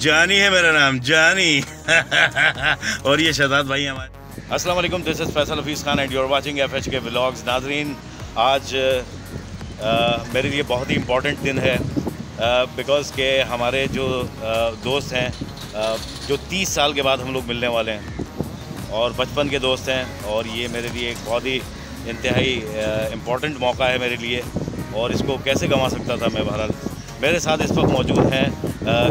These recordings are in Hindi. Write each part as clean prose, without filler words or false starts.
जानी है मेरा नाम, जानी। और ये शहजाद भाई हमारे। अस्सलाम वालेकुम, this is Faisal Hafeez Khan and you are watching FHK vlogs. नाजरीन, आज मेरे लिए बहुत ही इम्पोर्टेंट दिन है बिकॉज़ के हमारे जो दोस्त हैं जो 30 साल के बाद हम लोग मिलने वाले हैं और बचपन के दोस्त हैं, और ये मेरे लिए एक बहुत ही इंतहाई इम्पोर्टेंट मौका है मेरे लिए, और इसको कैसे गंवा सकता था मैं। बहरहाल मेरे साथ इस वक्त मौजूद हैं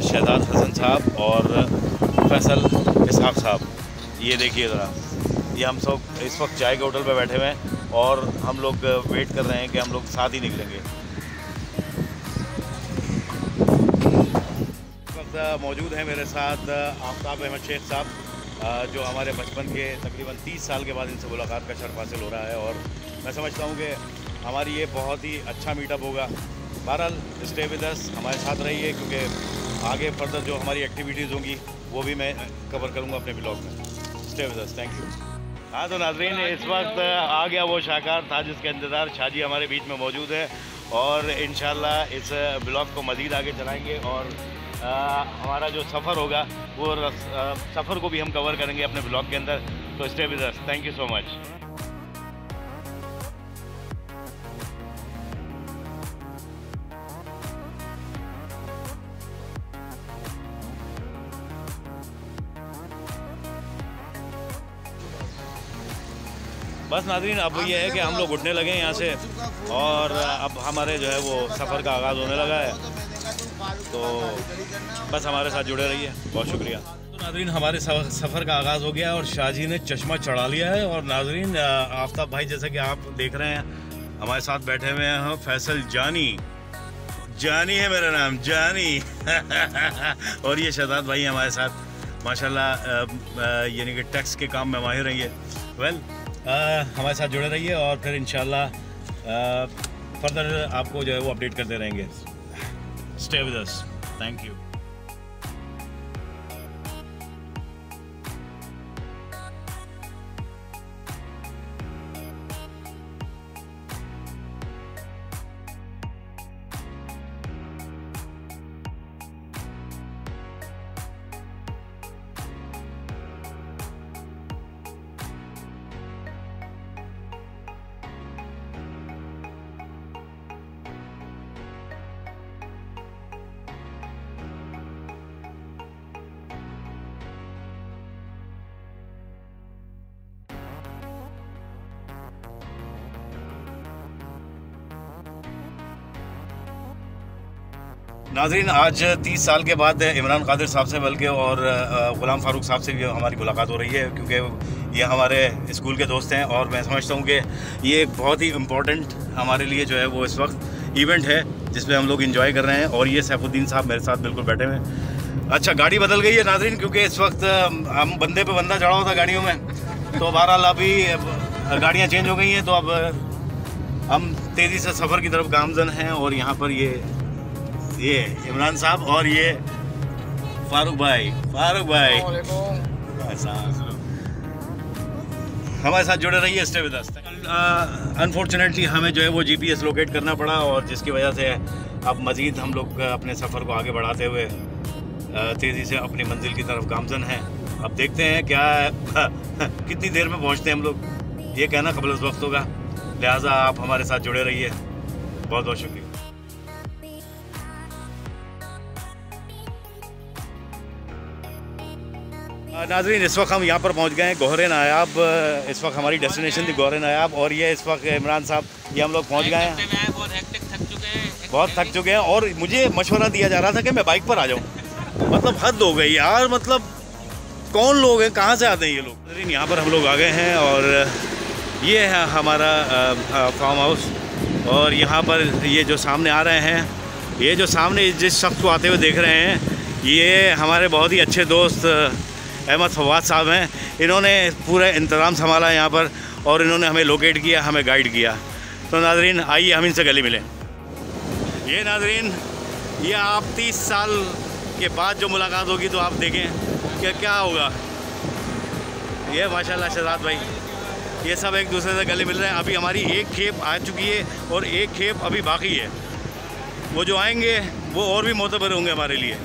शहजाद हसन साहब और फैसल इसहाक साहब। ये देखिए ज़रा, ये हम सब इस वक्त चाय के होटल पे बैठे हुए हैं और हम लोग वेट कर रहे हैं कि हम लोग साथ ही निकलेंगे। इस वक्त मौजूद हैं मेरे साथ आफ्ताब अहमद शेख साहब, जो हमारे बचपन के तकरीबन 30 साल के बाद इनसे मुलाकात का शर्फ हासिल हो रहा है, और मैं समझता हूँ कि हमारी ये बहुत ही अच्छा मीटअप होगा। बहरहाल स्टे विद अस, हमारे साथ रहिए, क्योंकि आगे फर्दर जो हमारी एक्टिविटीज़ होंगी वो भी मैं कवर करूँगा अपने ब्लॉग में। Stay with us, thank you. हाँ तो नाज़रीन, इस वक्त आ गया वो शाहकार था जिसके इंतज़ार। शाहजी हमारे बीच में मौजूद है और इंशाल्लाह इस ब्लॉग को मज़ीद आगे चलाएँगे, और हमारा जो सफ़र होगा वो सफ़र को भी हम कवर करेंगे अपने ब्लॉग के अंदर। तो stay with us, thank you so much. बस नाज़रीन, अब ये है कि हम लोग उठने लगे यहाँ से, और अब हमारे जो है वो सफ़र का आगाज़ होने लगा है, तो बस हमारे साथ जुड़े रहिए। बहुत शुक्रिया। तो नाज़रीन, हमारे सफ़र का आगाज़ हो गया है और शाहजी ने चश्मा चढ़ा लिया है। और नाज़रीन, आफ्ताब भाई जैसा कि आप देख रहे हैं हमारे साथ बैठे हुए हैं फैसल जानी। जानी है मेरा नाम, जानी। और ये शहजाद भाई हमारे साथ माशाल्लाह, यानी कि टैक्स के काम में माहिर हैं ये। हमारे साथ जुड़े रहिए और फिर इंशाल्लाह फर्दर आपको जो है वो अपडेट करते रहेंगे। Stay with us, thank you. नाज़रीन, आज 30 साल के बाद इमरान कादिर साहब से बल्कि और ग़ुलाम फ़ारूक साहब से भी हमारी मुलाकात हो रही है, क्योंकि ये हमारे स्कूल के दोस्त हैं, और मैं समझता हूँ कि ये एक बहुत ही इम्पोर्टेंट हमारे लिए जो है वो इस वक्त इवेंट है जिसमें हम लोग इंजॉय कर रहे हैं। और ये सैफुद्दीन साहब मेरे साथ बिल्कुल बैठे हुए हैं। अच्छा, गाड़ी बदल गई है नाज़रीन, क्योंकि इस वक्त हम बंदे पे बंदा चढ़ा हुआ था गाड़ियों में, तो बहरहाल अभी गाड़ियाँ चेंज हो गई हैं, तो अब हम तेज़ी से सफ़र की तरफ गामज़न हैं। और यहाँ पर ये इमरान साहब और ये फारूक भाई हमारे साथ जुड़े रहिए। Stay with us. अनफॉर्चुनेटली हमें जो है वो GPS लोकेट करना पड़ा, और जिसकी वजह से अब मज़ीद हम लोग अपने सफ़र को आगे बढ़ाते हुए तेज़ी से अपनी मंजिल की तरफ गामज़न हैं। अब देखते हैं क्या कितनी देर में पहुंचते हैं हम लोग, ये कहना क़ब्ल वक्त होगा, लिहाजा आप हमारे साथ जुड़े रहिए। बहुत बहुत शुक्रिया। नाज़रीन, इस वक्त हम यहाँ पर पहुँच गए हैं गोहरे नायाब। इस वक्त हमारी डेस्टिनेशन थी गोहरे नायाब, और ये इस वक्त इमरान साहब, ये हम लोग पहुँच गए हैं। बहुत थक चुके हैं, और मुझे मशवरा दिया जा रहा था कि मैं बाइक पर आ जाऊँ। मतलब हद हो गई यार, मतलब कौन लोग हैं, कहाँ से आते हैं ये लोग। नाज़रीन, यहाँ पर हम लोग आ गए हैं और ये है हमारा फार्म हाउस, और यहाँ पर ये जो सामने आ रहे हैं, ये जो सामने जिस शख्स को आते हुए देख रहे हैं, ये हमारे बहुत ही अच्छे दोस्त अहमद फवाद साहब हैं। इन्होंने पूरा इंतज़ाम संभाला यहाँ पर, और इन्होंने हमें लोकेट किया, हमें गाइड किया। तो नाज़रीन, आइए हम इनसे गले मिलें। ये नाज़रीन, ये आप 30 साल के बाद जो मुलाकात होगी तो आप देखें कि क्या होगा। ये माशाल्लाह शहजाद भाई, ये सब एक दूसरे से गले मिल रहे हैं। अभी हमारी एक खेप आ चुकी है और एक खेप अभी बाकी है। वो जो आएंगे वो और भी मोतबर होंगे हमारे लिए।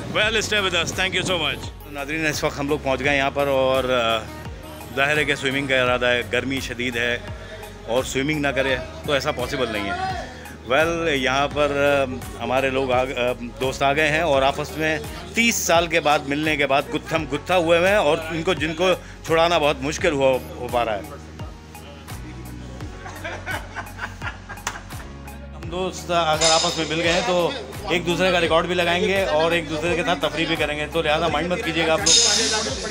Well stay with us, thank you so much. नाज़रीन इस वक्त हम लोग पहुँच गए यहाँ पर और ज़ाहिर है कि स्विमिंग का इरादा है, गर्मी शदीद है और स्विमिंग ना करे तो ऐसा पॉसिबल नहीं है। वेल यहाँ पर हमारे लोग दोस्त आ गए हैं और आपस में 30 साल के बाद मिलने के बाद गुत्था हुए हैं और इनको जिनको छुड़ाना बहुत मुश्किल हो पा रहा है। हम दोस्त अगर आपस में मिल गए हैं तो एक दूसरे का रिकॉर्ड भी लगाएंगे और एक दूसरे के साथ तफरीह भी करेंगे, तो लिहाजा माइंड मत कीजिएगा आप लोग।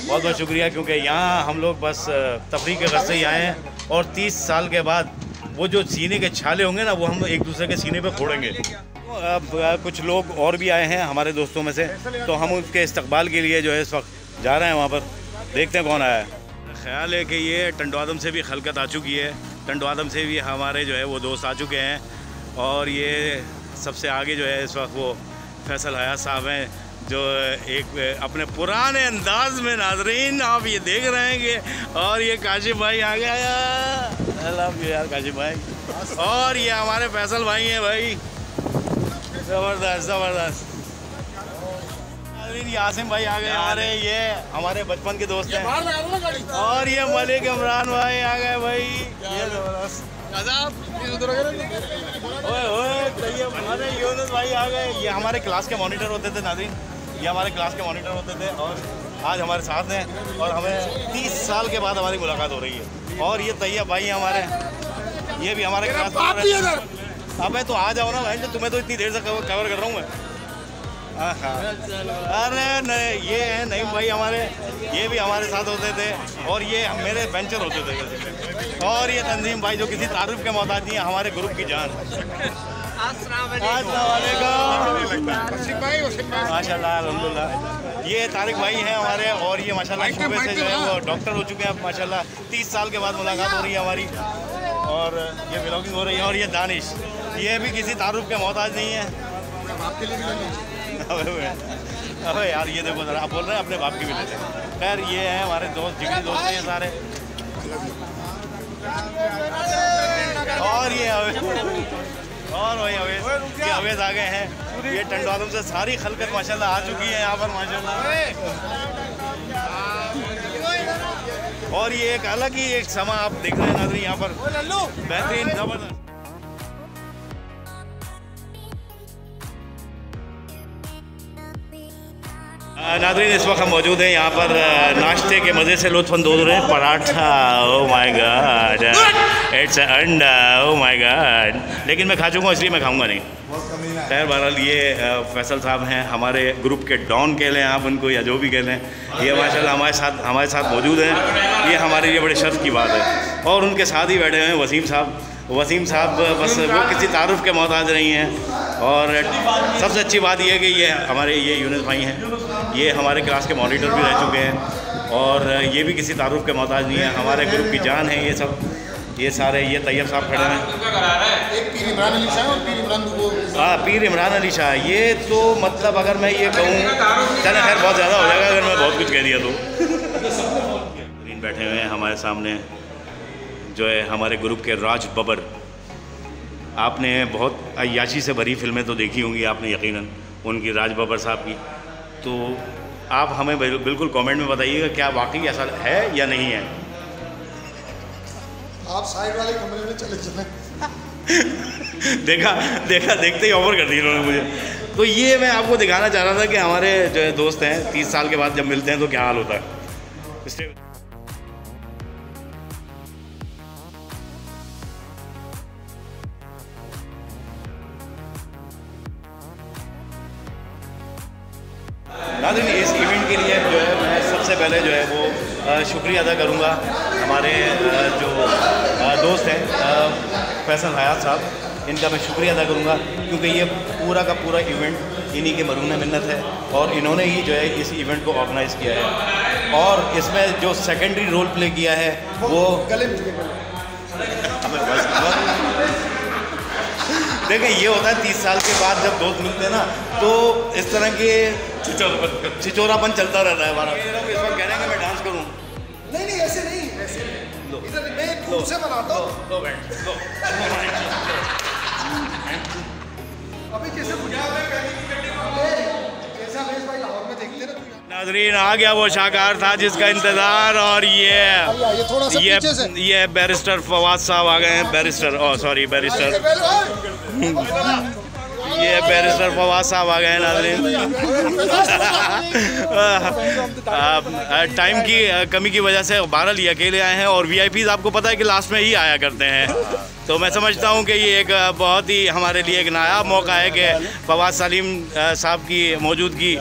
बहुत बहुत शुक्रिया, क्योंकि यहाँ हम लोग बस तफरीह के गर्ज से ही आए हैं और 30 साल के बाद वो जो सीने के छाले होंगे ना वो हम एक दूसरे के सीने पे फोड़ेंगे। अब कुछ लोग और भी आए हैं हमारे दोस्तों में से, तो हम उसके इस्तकबाल के लिए जो है इस वक्त जा रहे हैं वहाँ पर, देखते हैं कौन आया है। ख्याल है कि ये टंडवादम से भी खलकत आ चुकी है, टंडवादम से भी हमारे जो है वो दोस्त आ चुके हैं और ये सबसे आगे जो है इस वक्त वो फैसल हयात साहब हैं जो एक अपने पुराने अंदाज में नाजरीन आप ये देख रहे हैं कि, और ये काशिफ भाई आ गया यार काशिफ भाई, और ये हमारे फैसल भाई हैं भाई, ज़बरदस्त ज़बरदस्त। नाजरीन आसिम भाई आ गए ये हमारे बचपन के दोस्त हैं, और ये मलिक इमरान भाई आ गए भाई, ये ज़बरदस्त। अरे यूनुस भाई आ गए, ये हमारे क्लास के मॉनिटर होते थे नाज़रीन, ये हमारे क्लास के मॉनिटर होते थे और आज हमारे साथ हैं और हमें 30 साल के बाद हमारी मुलाकात हो रही है। और ये तैयब भाई हैं हमारे, ये भी हमारे क्लास में। अबे तो आ जाओ ना भाई, जो तुम्हें तो इतनी देर से कवर कर रहा हूँ मैं। अरे नहीं, ये है नईम भाई हमारे, ये भी हमारे साथ होते थे और ये मेरे वेंचर होते थे। और ये तंजीम भाई जो किसी तारुफ के मोहताज नहीं है, हमारे ग्रुप की जान। माशाल्लाह अल्हम्दुलिल्लाह। ये तारिक भाई हैं हमारे और ये माशाल्लाह शुबे से जो है वो डॉक्टर हो चुके हैं माशाल्लाह। 30 साल के बाद मुलाकात हो रही है हमारी और ये व्लॉगिंग हो रही है। और ये दानिश, ये भी किसी तारुफ के मोहताज नहीं है। अबे यार ये देखो जरा, आप बोल रहे हैं अपने बाप की भी लेते हैं। खैर ये हैं हमारे दोस्त, जिगरी दोस्त हैं ये सारे। और ये और वही अवेज आ गए हैं। ये टंडवादम से सारी खलकत माशाल्लाह आ चुकी है यहाँ पर माशाल्लाह। और ये एक अलग ही एक समा आप देख रहे हैं नाज़रीन यहाँ पर, बेहतरीन ज़बरदस्त। नाज़रीन इस वक्त हम मौजूद हैं यहाँ पर, नाश्ते के मज़े से लुत्फ़अंदोज़ रहे हैं। Paratha, oh my God, it's अंडा, ओ माय गॉड, लेकिन मैं खा चुका हूँ इसलिए मैं खाऊंगा नहीं। खैर बहरहाल ये फैसल साहब हैं हमारे ग्रुप के डॉन कह लें आप उनको या जो भी कह लें, ये माशाल्लाह हमारे साथ मौजूद हैं। ये हमारे लिए बड़े शर्फ की बात है। और उनके साथ ही बैठे हुए हैं वसीम साहब बस वो किसी तारुफ के मोहताज नहीं हैं। और सबसे अच्छी बात यह है कि ये हमारे ये यूनुस भाई हैं, ये हमारे क्लास के मॉनिटर भी रह चुके हैं और ये भी किसी तारुफ के मोहताज नहीं है, हमारे ग्रुप की जान है ये सब। ये सारे ये तैयब साहब खड़े हैं, एक पीर इमरान अली शाह और पीर इमरान पीर इमरान अली शाह। ये तो मतलब अगर मैं ये कहूँ चलो खैर बहुत ज़्यादा हो जाएगा अगर मैं बहुत कुछ कह दिया तो। बैठे हुए हैं हमारे सामने जो है हमारे ग्रुप के राज बबर। आपने बहुत अय्याशी से भरी फिल्में तो देखी होंगी आपने यकीनन उनकी, राज बबर साहब की। तो आप हमें बिल्कुल कमेंट में बताइएगा क्या वाकई ऐसा है या नहीं है। आप साइड वाले कमरे में चले देखते ही ऑफर कर दी इन्होंने मुझे। तो ये मैं आपको दिखाना चाह रहा था कि हमारे जो है दोस्त हैं 30 साल के बाद जब मिलते हैं तो क्या हाल होता है। नाज़रीन इस इवेंट के लिए जो है मैं सबसे पहले जो है वो शुक्रिया अदा करूँगा हमारे जो दोस्त हैं फैसल हयात साहब, इनका मैं शुक्रिया अदा करूँगा क्योंकि ये पूरा का पूरा इवेंट इन्हीं के मरून मिन्नत है और इन्होंने ही जो है इस इवेंट को ऑर्गेनाइज़ किया है। और इसमें जो सेकेंडरी रोल प्ले किया है वो देखिए ये होता है 30 साल के बाद जब दोस्त मिलते हैं ना तो इस तरह के छिचोरापन चलता रहता है हमारा। इस वक्त कह रहे हैं कि मैं डांस करूँ। नहीं ऐसे नहीं, इधर मैं खुद से बनाता हूँ। अभी जैसे मुझे जैसा भाई नाज़रीन आ गया वो शाहकार था जिसका इंतज़ार, और ये बैरिस्टर फवाद साहब आ गए हैं। बैरिस्टर ये बैरिस्टर फवाद साहब आ गए हैं नाज़रीन। टाइम की कमी की वजह से बहरहाल ये अकेले आए हैं, और VIPs आपको पता है कि लास्ट में ही आया करते हैं। तो मैं समझता हूँ कि ये एक बहुत ही हमारे लिए एक नायाब मौका है कि फवाद सलीम साहब की मौजूदगी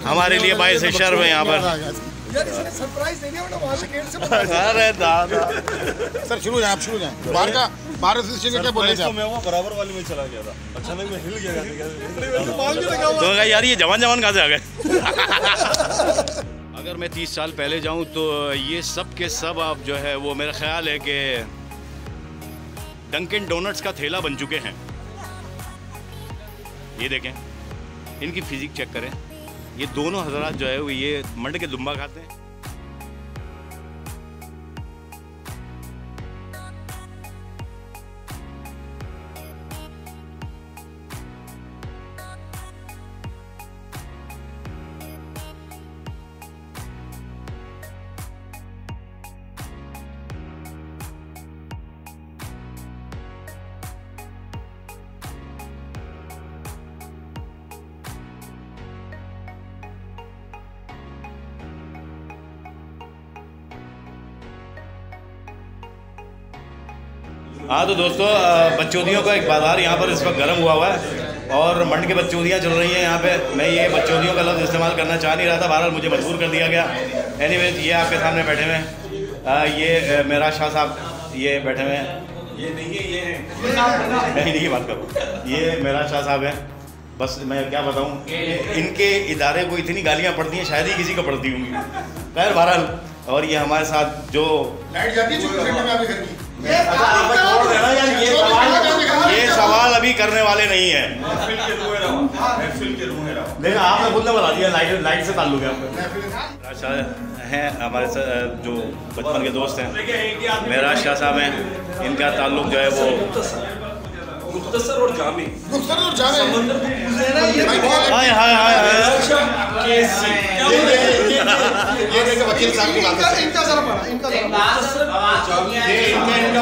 हमारे लिए बाइस शर्फ है यहाँ पर। अरे दादा सर शुरू जाए, आप शुरू जाए। बाहर से क्या बोले थे? मैं वो बराबर वाले में चला गया था, अचानक मैं हिल गया। तो यार ये जवान कहाँ से आ गए? अगर मैं 30 साल पहले जाऊँ तो ये सब के सब आप जो है वो मेरा ख्याल है कि डंकिन डोनट्स का थैला बन चुके हैं। ये देखें, इनकी फिजिक चेक करें। ये दोनों हजरात जो है वो ये मंड के दुम्बा खाते हैं। हाँ तो दोस्तों, बच्चोदियों का एक बाज़ार यहाँ पर इस वक्त गर्म हुआ है और मंड के बच्चोदियाँ चल रही हैं यहाँ पे। मैं ये बच्चोदियों का लफ्ज़ इस्तेमाल करना चाह नहीं रहा था, बहरहाल मुझे मजबूर कर दिया गया। एनीवेज ये आपके सामने बैठे हुए हैं, ये मेरा शाह साहब ये बैठे हुए हैं। ये नहीं है, ये नहीं बात करो, ये मेरा शाह साहब है। बस मैं क्या बताऊँ, इनके इदारे को इतनी गालियाँ पड़ती हैं, शायद ही किसी को पड़ती होंगी। खैर बहरहाल, और ये हमारे साथ जो लाइट जाती है ये सवाल अभी करने वाले नहीं है। देखा आपने खुद ने बता दिया, लाइट से ताल्लुक है आपका। हैं हमारे साथ जो बचपन के दोस्त हैं, मेराज शाह साहब हैं। इनका ताल्लुक जो है वो मुख्तसर और जामी हाय हाय हाय वकील साहब की बात है। इनका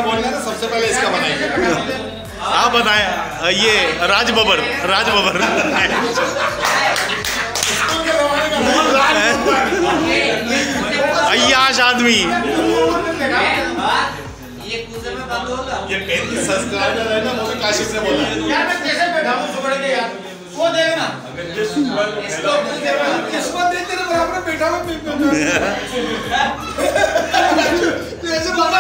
बोलना है, सबसे पहले इसका बनाएंगे। आप बताएं, ये राज बबर अय्याश आदमी। ये पहली सब्सक्राइबर है ना, वो भी काशिफ से बोला यार। मैं कैसे बैठा हूं सुबह के यार, वो देख ना, इसको देख तेरे बराबर बैठा हुआ ऐसे बड़ा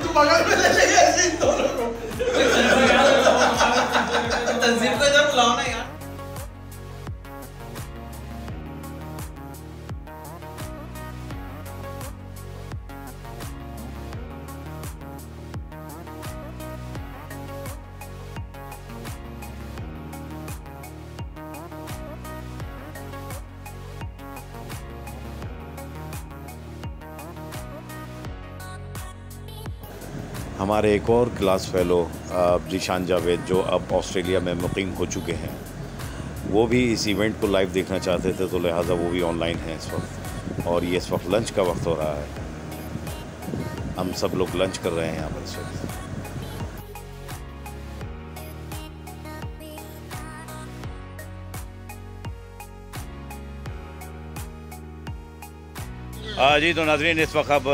तू बगल में ले ले ऐसे दोनों को। तंजीम को इधर बुलाओ ना यार। हमारे एक और क्लास फेलो जीशान जावेद, जो अब ऑस्ट्रेलिया में मुकीम हो चुके हैं, वो भी इस इवेंट को लाइव देखना चाहते थे, तो लिहाजा वो भी ऑनलाइन हैं इस वक्त। और ये इस वक्त लंच का वक्त हो रहा है, हम सब लोग लंच कर रहे हैं यहाँ पर इस वक्त। जी तो नाज़रीन, इस वक्त अब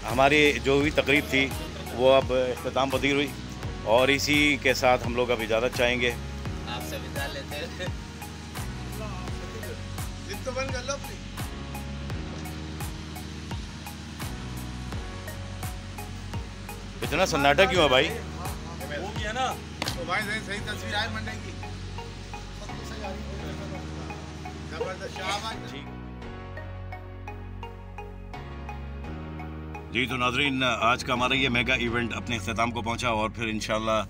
हमारी जो भी तकरीब थी वो अब इख्तिताम पजीर हुई, और इसी के साथ हम लोग अब इजाज़त चाहेंगे। आपसे विदा लेते हैं। तो बंद कर लो अपनी। इतना सन्नाटा क्यों है भाई? हो गया ना तो भाई सही तस्वीर आए मंडे की। जबरदस्त शाबाश। ठीक जी तो नाज़रीन, आज का हमारा ये मेगा इवेंट अपने इख्तिताम को पहुंचा, और फिर इंशाल्लाह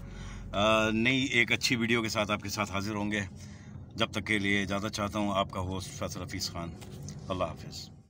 नई एक अच्छी वीडियो के साथ आपके साथ हाजिर होंगे। जब तक के लिए इजाज़त चाहता हूँ, आपका होस्ट फैसल हफीज़ खान। अल्लाह हाफ़िज़।